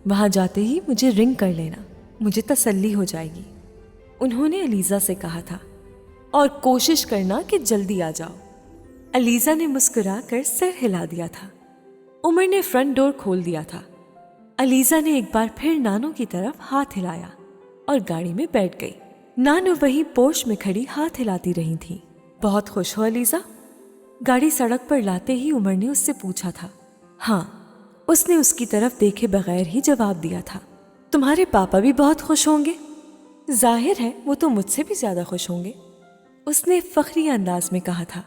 وہاں جاتے ہی مجھے رنگ کر لینا، مجھے تسلی ہو جائے گی، انہوں نے علیزہ سے کہا تھا، اور کوشش کرنا کہ جلدی آ جاؤ۔ علیزہ نے مسکرا کر سر ہلا دیا تھا۔ عمر نے فرنٹ ڈور کھول دیا تھا۔ علیزہ نے ایک بار پھر نانو کی طرف ہاتھ ہلایا اور گاڑی میں بیٹھ گئی۔ نانو وہی پورش میں کھڑی ہاتھ ہلاتی رہی تھی۔ بہت خوش ہو علیزہ؟ گاڑی سڑک پر لاتے ہی عمر نے اس سے پوچھا تھا۔ ہاں، اس نے اس کی طرف دیکھے بغیر ہی جواب دیا تھا۔ تمہارے پاپا بھی بہت خوش ہوں گے؟ ظاہر ہے وہ تو مجھ سے بھی زیادہ خوش ہوں گے، اس نے فخری انداز میں کہا تھا۔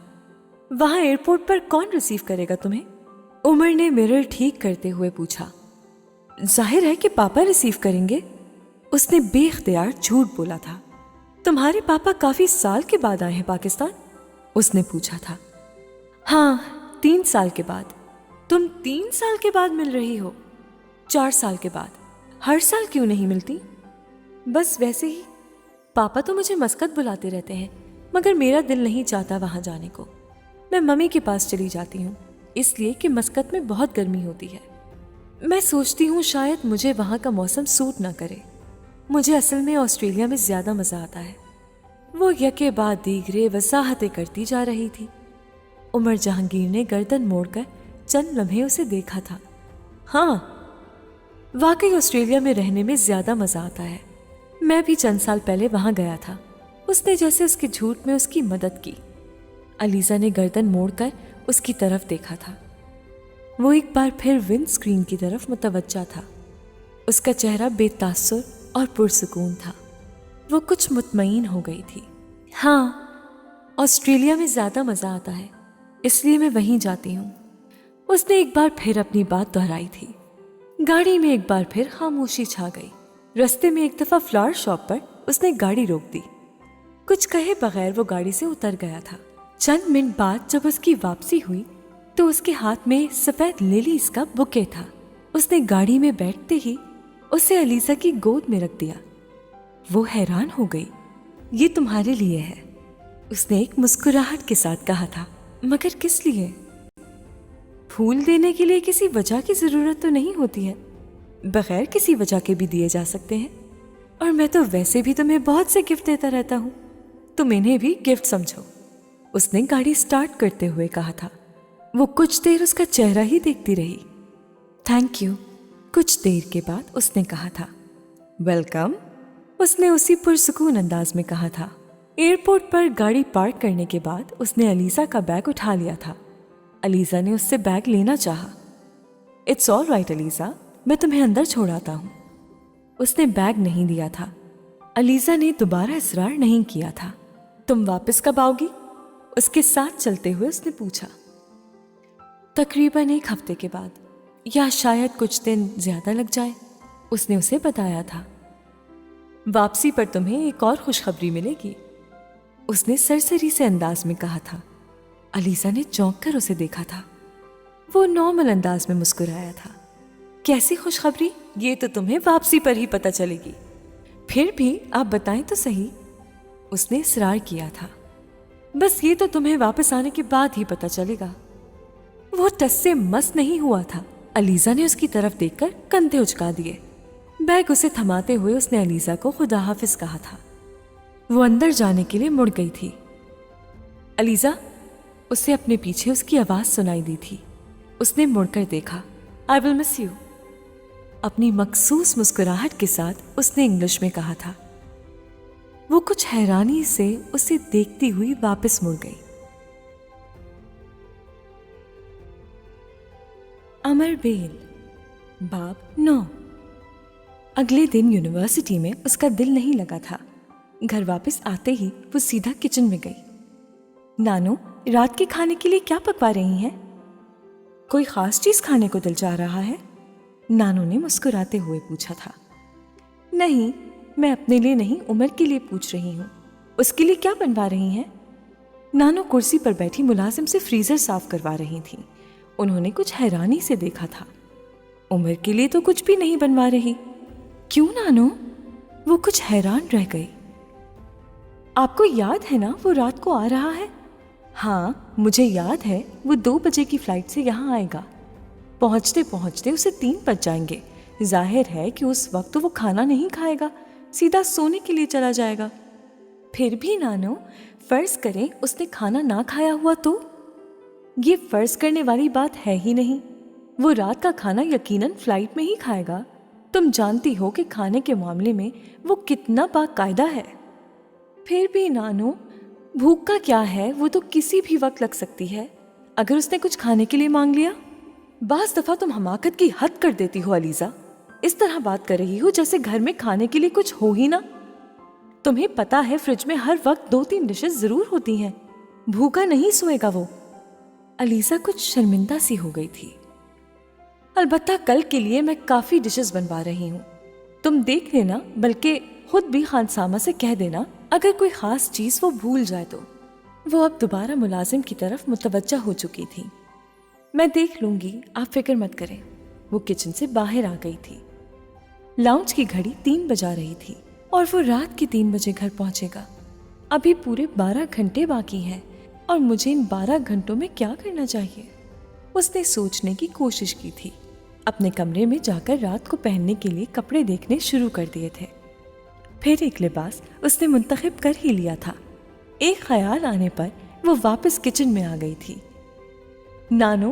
وہاں ایئرپورٹ پر کون ریسیو کرے گا تمہیں؟ عمر نے مرر ٹھیک کرتے ہوئے پوچھا۔ ظاہر ہے کہ پاپا ریسیو کریں گے، اس نے بے اختیار جھوٹ بولا تھا۔ تمہارے پاپا کافی سال کے بعد آئے ہیں پاکستان؟ اس نے پوچھا تھا۔ ہاں، 3 سال کے بعد۔ تم 3 سال کے بعد مل رہی ہو؟ 4 سال کے بعد۔ ہر سال کیوں نہیں ملتی؟ بس ویسے ہی، پاپا تو مجھے مسقط بلاتے رہتے ہیں، مگر میرا دل نہیں چاہتا وہاں جانے کو۔ میں ممی کے پاس چلی جاتی ہوں، اس لیے کہ مسقط میں بہت گرمی ہوتی ہے۔ میں سوچتی ہوں شاید مجھے وہاں کا موسم سوٹ نہ کرے۔ مجھے اصل میں آسٹریلیا میں زیادہ مزہ آتا ہے۔ وہ یکے بعد دیگرے وضاحتیں کرتی جا رہی تھی۔ عمر جہانگیر نے گردن موڑ کر چند لمحے اسے دیکھا تھا۔ ہاں، واقعی آسٹریلیا میں رہنے میں زیادہ مزہ آتا ہے۔ میں بھی چند سال پہلے وہاں گیا تھا۔ اس نے جیسے اس کے جھوٹ میں اس کی مدد کی۔ علیزہ نے گردن موڑ کر اس کی طرف دیکھا تھا۔ وہ ایک بار پھر ونڈ اسکرین کی طرف متوجہ تھا۔ اس کا چہرہ بے تاثر اور پرسکون تھا۔ وہ کچھ مطمئن ہو گئی تھی۔ ہاں، آسٹریلیا میں زیادہ مزہ آتا ہے، اس لیے میں وہیں جاتی ہوں۔ اس نے ایک بار پھر اپنی بات دہرائی تھی۔ گاڑی میں ایک بار پھر خاموشی چھا گئی۔ رستے میں ایک دفعہ فلاور شاپ پر اس نے گاڑی روک دی۔ کچھ کہے بغیر وہ گاڑی سے اتر گیا تھا۔ چند منٹ بعد جب اس کی واپسی ہوئی تو اس کے ہاتھ میں سفید لیلیز کا بکے تھا۔ اس نے گاڑی میں بیٹھتے ہی اسے علیزہ کی گود میں رکھ دیا۔ وہ حیران ہو گئی۔ یہ تمہارے لیے ہے، اس نے ایک مسکراہٹ کے ساتھ کہا تھا۔ مگر کس لیے؟ پھول دینے کے لیے کسی وجہ کی ضرورت تو نہیں ہوتی ہے، بغیر کسی وجہ کے بھی دیے جا سکتے ہیں، اور میں تو ویسے بھی تمہیں بہت سے گفٹ دیتا رہتا ہوں، تم انہیں بھی گفٹ سمجھو، اس نے گاڑی سٹارٹ کرتے ہوئے کہا تھا۔ وہ کچھ دیر اس کا چہرہ ہی دیکھتی رہی۔ تھینک یو، کچھ دیر کے بعد اس نے کہا تھا۔ ویلکم، اس نے اسی پرسکون انداز میں کہا تھا۔ ایئرپورٹ پر گاڑی پارک کرنے کے بعد اس نے علیزہ کا بیگ اٹھا لیا تھا۔ علیزہ نے اس سے بیگ لینا چاہا۔ اٹس آل رائٹ علیزہ، میں تمہیں اندر چھوڑ آتا ہوں۔ اس نے بیگ نہیں دیا تھا۔ علیزہ نے دوبارہ اصرار نہیں کیا تھا۔ تم واپس کب آؤ گی؟ اس کے ساتھ چلتے ہوئے اس نے پوچھا۔ تقریباً 1 ہفتے کے بعد، یا شاید کچھ دن زیادہ لگ جائے، اس نے اسے بتایا تھا۔ واپسی پر تمہیں ایک اور خوشخبری ملے گی، اس نے سرسری سے انداز میں کہا تھا۔ علیزہ نے چونک کر اسے دیکھا تھا۔ وہ نارمل انداز میں مسکرایا تھا۔ کیسی خوشخبری؟ یہ تو تمہیں واپسی پر ہی پتہ چلے گی۔ پھر بھی آپ بتائیں تو صحیح، اس نے اصرار کیا تھا۔ بس یہ تو تمہیں واپس آنے کے بعد ہی پتہ چلے گا۔ وہ ٹس سے مس نہیں ہوا تھا۔ علیزہ نے اس کی طرف دیکھ کر کندھے اچکا دیے۔ بیگ اسے تھماتے ہوئے اس نے علیزہ کو خدا حافظ کہا تھا۔ وہ اندر جانے کے لیے مڑ گئی تھی۔ علیزہ، اسے اپنے پیچھے اس کی آواز سنائی دی تھی۔ اس نے مڑ کر دیکھا۔ I will miss you، اپنی مخصوص مسکراہٹ کے ساتھ اس نے انگلش میں کہا تھا۔ وہ کچھ حیرانی سے اسے دیکھتی ہوئی واپس مڑ گئی۔ امر بیل، باب 9۔ اگلے دن یونیورسٹی میں اس کا دل نہیں لگا تھا۔ گھر واپس آتے ہی وہ سیدھا کچن میں گئی۔ نانو، رات کے کھانے کے لیے کیا پکوا رہی ہیں؟ کوئی خاص چیز کھانے کو دل چاہ رہا ہے؟ نانو نے مسکراتے ہوئے پوچھا تھا۔ نہیں، میں اپنے لیے نہیں، عمر کے لیے پوچھ رہی ہوں۔ اس کے لیے کیا بنوا رہی ہیں؟ نانو کرسی پر بیٹھی ملازم سے فریزر صاف کروا رہی تھیں۔ انہوں نے کچھ حیرانی سے دیکھا تھا۔ عمر کے لیے تو کچھ بھی نہیں بنوا رہی۔ کیوں نانو؟ وہ کچھ حیران رہ گئی۔ آپ کو یاد ہے نا وہ رات کو آ رہا ہے؟ ہاں، مجھے یاد ہے۔ وہ 2 بجے کی فلائٹ سے یہاں آئے گا۔ پہنچتے پہنچتے اسے 3 بج جائیں گے۔ ظاہر ہے کہ اس وقت تو وہ کھانا نہیں کھائے گا، سیدھا سونے کے لیے چلا جائے گا۔ پھر بھی نانو، فرض کریں اس نے کھانا نہ کھایا ہوا تو؟ یہ فرض کرنے والی بات ہے ہی نہیں، وہ رات کا کھانا یقیناً فلائٹ میں ہی کھائے گا۔ تم جانتی ہو کہ کھانے کے معاملے میں وہ کتنا باقاعدہ ہے۔ پھر بھی نانو، بھوک کا کیا ہے، وہ تو کسی بھی وقت لگ سکتی ہے۔ اگر اس نے کچھ کھانے کے لیے مانگ لیا؟ بعض دفعہ تم حماقت کی حد کر دیتی ہو علیزہ، اس طرح بات کر رہی ہو جیسے گھر میں کھانے کے لیے کچھ ہو ہی نہ۔ تمہیں پتا ہے فریج میں ہر وقت 2-3 ڈشز ضرور ہوتی ہیں، بھوکا نہیں سوئے گا وہ۔ علیزہ کچھ شرمندہ سی ہو گئی تھی۔ البتہ کل کے لیے میں کافی ڈشز بنوا رہی ہوں، تم دیکھ لینا، بلکہ خود بھی خانسامہ سے کہہ دینا اگر کوئی خاص چیز وہ بھول جائے تو۔ وہ اب دوبارہ ملازم کی طرف متوجہ ہو چکی تھی۔ میں دیکھ لوں گی، آپ فکر مت کریں۔ وہ کچن سے باہر آ گئی تھی۔ لاؤنج کی گھڑی 3 بجا رہی تھی اور وہ رات کے 3 بجے گھر پہنچے گا۔ ابھی پورے 12 گھنٹے باقی ہیں اور مجھے ان 12 گھنٹوں میں کیا کرنا چاہیے؟ اس نے سوچنے کی کوشش کی تھی۔ اپنے کمرے میں جا کر رات کو پہننے کے لیے کپڑے دیکھنے شروع کر دیے تھے۔ پھر ایک لباس اس نے منتخب کر ہی لیا تھا۔ ایک خیال آنے پر وہ واپس کچن میں آ گئی تھی۔ نانو،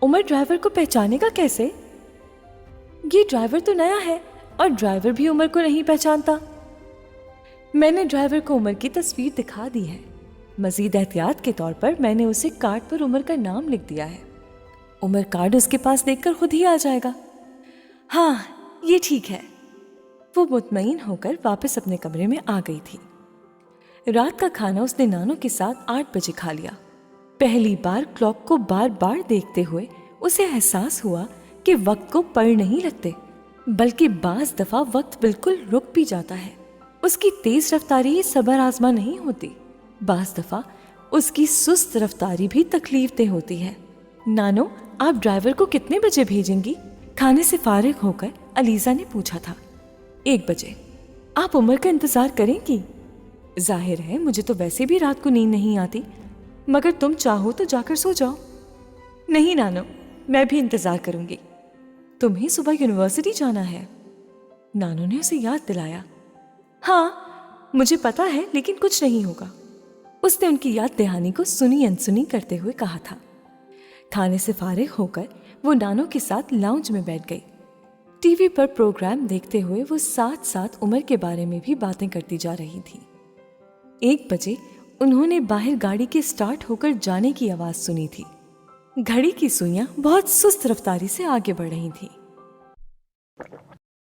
عمر ڈرائیور کو پہچانے گا کیسے؟ یہ ڈرائیور تو نیا ہے اور ڈرائیور بھی عمر کو نہیں پہچانتا۔ میں نے ڈرائیور کو عمر کی تصویر دکھا دی ہے۔ مزید احتیاط کے طور پر میں نے اسے کارڈ پر عمر کا نام لکھ دیا ہے۔ عمر کارڈ اس کے پاس دیکھ کر خود ہی آ جائے گا۔ ہاں، یہ ٹھیک ہے۔ وہ مطمئن ہو کر واپس اپنے کمرے میں آ گئی تھی۔ رات کا کھانا اس نے نانو کے ساتھ 8 بجے کھا لیا۔ پہلی بار کلاک کو بار بار دیکھتے ہوئے اسے احساس ہوا کہ وقت کو پڑ نہیں لگتے، بلکہ بعض دفعہ وقت بالکل رک بھی جاتا ہے۔ اس کی تیز رفتاری صبر آزما نہیں ہوتی، بعض دفعہ اس کی سست رفتاری بھی تکلیف دہ ہوتی ہے۔ نانو، آپ ڈرائیور کو کتنے بجے بھیجیں گی؟ کھانے سے فارغ ہو کر علیزہ نے پوچھا تھا۔ 1 بجے۔ آپ عمر کا انتظار کریں گی؟ ظاہر ہے مجھے تو ویسے بھی رات کو نیند نہیں آتی، مگر تم چاہو تو جا کر سو جاؤ۔ نہیں نانو، میں بھی انتظار کروں گی۔ تمہیں صبح یونیورسٹی جانا ہے؟ نانو نے اسے یاد دلایا۔ ہاں مجھے پتا ہے، لیکن کچھ نہیں ہوگا، اس نے ان کی یاد دہانی کو سنی انسنی کرتے ہوئے کہا تھا۔ کھانے سے فارغ ہو کر وہ نانو کے ساتھ لاؤنج میں بیٹھ گئی۔ ٹی وی پر پروگرام دیکھتے ہوئے وہ ساتھ ساتھ عمر کے بارے میں بھی باتیں کرتی جا رہی تھی۔ 1 بجے انہوں نے باہر گاڑی کے سٹارٹ ہو کر جانے کی آواز سنی تھی۔ گھڑی کی سوئیاں بہت سست رفتاری سے آگے بڑھ رہی تھیں۔